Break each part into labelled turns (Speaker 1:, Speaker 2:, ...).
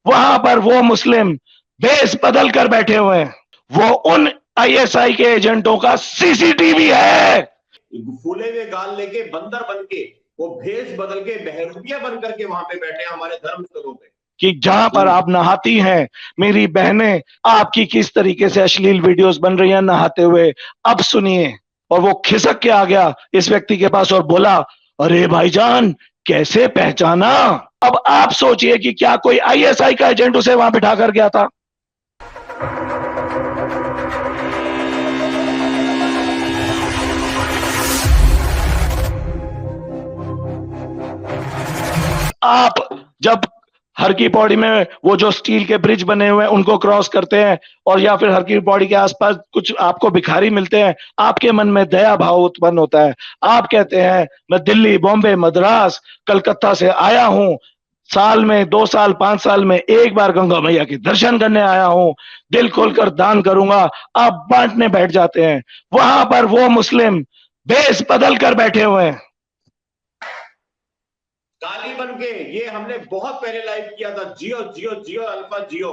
Speaker 1: वहां पर वो मुस्लिम भेष बदल कर बैठे हुए हैं। वो उन आईएसआई के एजेंटों का सीसीटीवी है।
Speaker 2: फूले हुए गाल लेके बंदर बन के वो भेष बदल के बहरूपिया बन करके वहां पे बैठे हैं हमारे धर्मस्थलों पे,
Speaker 1: कि जहां पर आप नहाती हैं मेरी बहनें, आपकी किस तरीके से अश्लील वीडियोस बन रही हैं नहाते हुए। अब सुनिए। और वो खिसक के आ गया इस व्यक्ति के पास और बोला, अरे भाईजान कैसे पहचाना। अब आप सोचिए कि क्या कोई आईएसआई का एजेंट उसे वहां बिठा कर गया था। आप जब हर की पौड़ी में वो जो स्टील के ब्रिज बने हुए हैं उनको क्रॉस करते हैं और या फिर हर की पौड़ी के आसपास कुछ आपको भिखारी मिलते हैं, आपके मन में दया भाव उत्पन्न होता है। आप कहते हैं मैं दिल्ली, बॉम्बे, मद्रास, कलकत्ता से आया हूं, साल में 2 साल 5 साल में एक बार गंगा मैया के दर्शन करने आया हूं, दिल खोलकर दान करूंगा। आप बांटने बैठ जाते हैं। वहां पर वो मुस्लिम भेष बदल कर बैठे हुए हैं।
Speaker 2: काली बन के, ये हमने बहुत पहले लाइव किया था, जियो जियो जियो अल्फा जियो।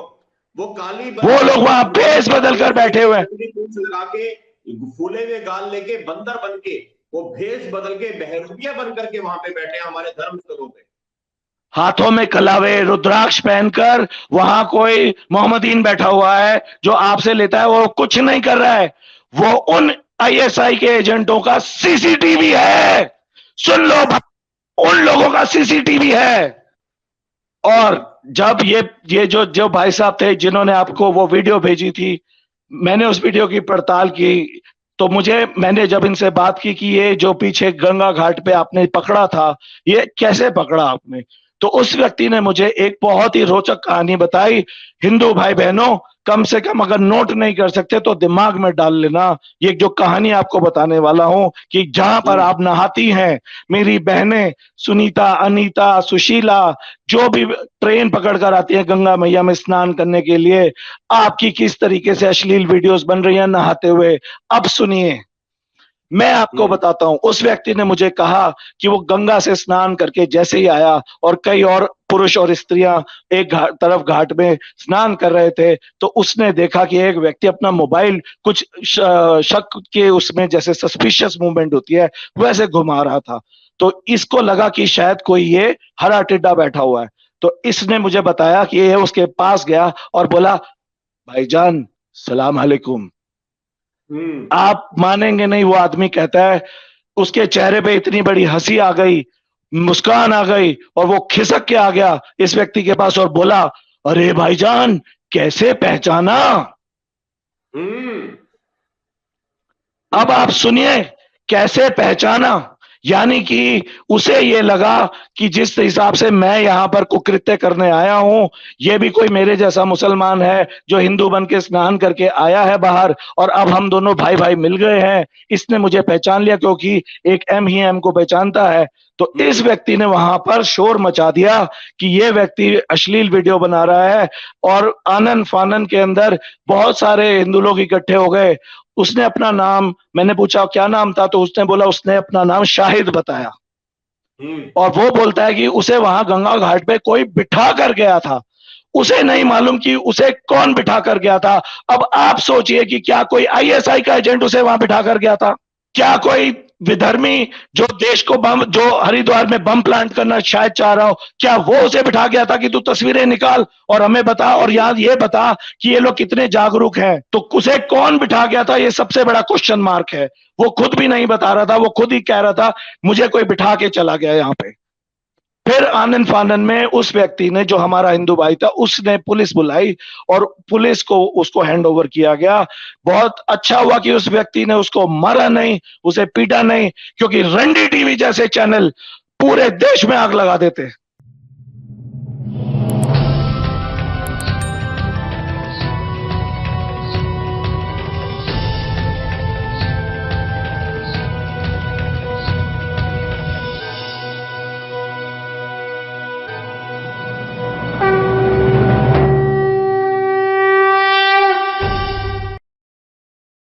Speaker 2: वो काली बन
Speaker 1: वो लोग वहां भेष बदल कर बैठे हुए हैं।
Speaker 2: लगा के फूले हुए गाल लेके बंदर बन के वो भेष बदल के बहरूपिया बन करके वहां पे बैठे हैं हमारे धर्मस्थलों पे।
Speaker 1: हाथों में कलावे रुद्राक्ष पहनकर वहां कोई मोहम्मदीन बैठा हुआ है जो आपसे लेता है, वो कुछ नहीं कर रहा है। वो उन आईएसआई के एजेंटों का सीसीटीवी है। सुन लो, उन लोगों का सीसीटीवी है। और जब ये जो भाई साहब थे जिन्होंने आपको वो वीडियो भेजी थी, मैंने उस वीडियो की पड़ताल की तो मैंने जब इनसे बात की कि ये जो पीछे गंगा घाट पे आपने पकड़ा था, ये कैसे पकड़ा आपने, तो उस व्यक्ति ने मुझे एक बहुत ही रोचक कहानी बताई। हिंदू भाई बहनों, कम से कम अगर नोट नहीं कर सकते तो दिमाग में डाल लेना। ये जो कहानी आपको बताने वाला हूं कि जहां पर आप नहाती हैं मेरी बहनें, सुनीता, अनीता, सुशीला, जो भी ट्रेन पकड़ कर आती है गंगा मैया में स्नान करने के लिए, आपकी किस तरीके से अश्लील वीडियोस बन रही हैं नहाते हुए। अब सुनिए, मैं आपको बताता हूं। उस व्यक्ति ने मुझे कहा कि वो गंगा से स्नान करके जैसे ही आया और कई और पुरुष और स्त्रियां एक तरफ घाट में स्नान कर रहे थे, तो उसने देखा कि एक व्यक्ति अपना मोबाइल कुछ शक के उसमें जैसे सस्पिशियस मूवमेंट होती है वैसे घुमा रहा था। तो इसको लगा कि शायद कोई ये हरा टिड्डा बैठा हुआ है। तो इसने मुझे बताया कि ये उसके पास गया और बोला, भाईजान सलाम अलैकुम। आप मानेंगे नहीं, वो आदमी कहता है उसके चेहरे पे इतनी बड़ी हंसी आ गई, मुस्कान आ गई और वो खिसक के आ गया इस व्यक्ति के पास और बोला, अरे भाईजान कैसे पहचाना। अब आप सुनिए, कैसे पहचाना। यानी कि उसे ये लगा कि जिस हिसाब से मैं यहां पर कुकृत्य करने आया हूं, ये भी कोई मेरे जैसा मुसलमान है जो हिंदू बन के स्नान करके आया है बाहर, और अब हम दोनों भाई भाई मिल गए हैं। इसने मुझे पहचान लिया क्योंकि एक एम ही एम को पहचानता है। तो इस व्यक्ति ने वहां पर शोर मचा दिया कि ये व्यक्ति अश्लील वीडियो बना रहा है, और आनन फानन के अंदर बहुत सारे हिंदू लोग इकट्ठे हो गए। उसने अपना नाम, मैंने पूछा क्या नाम था, तो उसने बोला उसने अपना नाम शाहिद बताया। और वो बोलता है कि उसे वहां गंगा घाट पे कोई बिठा कर गया था। उसे नहीं मालूम कि उसे कौन बिठा कर गया था। अब आप सोचिए कि क्या कोई आईएसआई का एजेंट उसे वहां बिठा कर गया था। क्या कोई विधर्मी जो देश को जो हरिद्वार में बम प्लांट करना शायद चाह रहा हो, क्या वो उसे बिठा गया था कि तू तस्वीरें निकाल और हमें बता, और यहाँ ये बता कि ये लोग कितने जागरूक हैं। तो उसे कौन बिठा गया था, ये सबसे बड़ा क्वेश्चन मार्क है। वो खुद भी नहीं बता रहा था, वो खुद ही कह रहा था मुझे कोई बिठा के चला गया यहाँ पे। फिर आनंद फानन में उस व्यक्ति ने, जो हमारा हिंदू भाई था, उसने पुलिस बुलाई और पुलिस को उसको हैंड ओवर किया गया। बहुत अच्छा हुआ कि उस व्यक्ति ने उसको मारा नहीं, उसे पीटा नहीं, क्योंकि रंडी टीवी जैसे चैनल पूरे देश में आग लगा देते।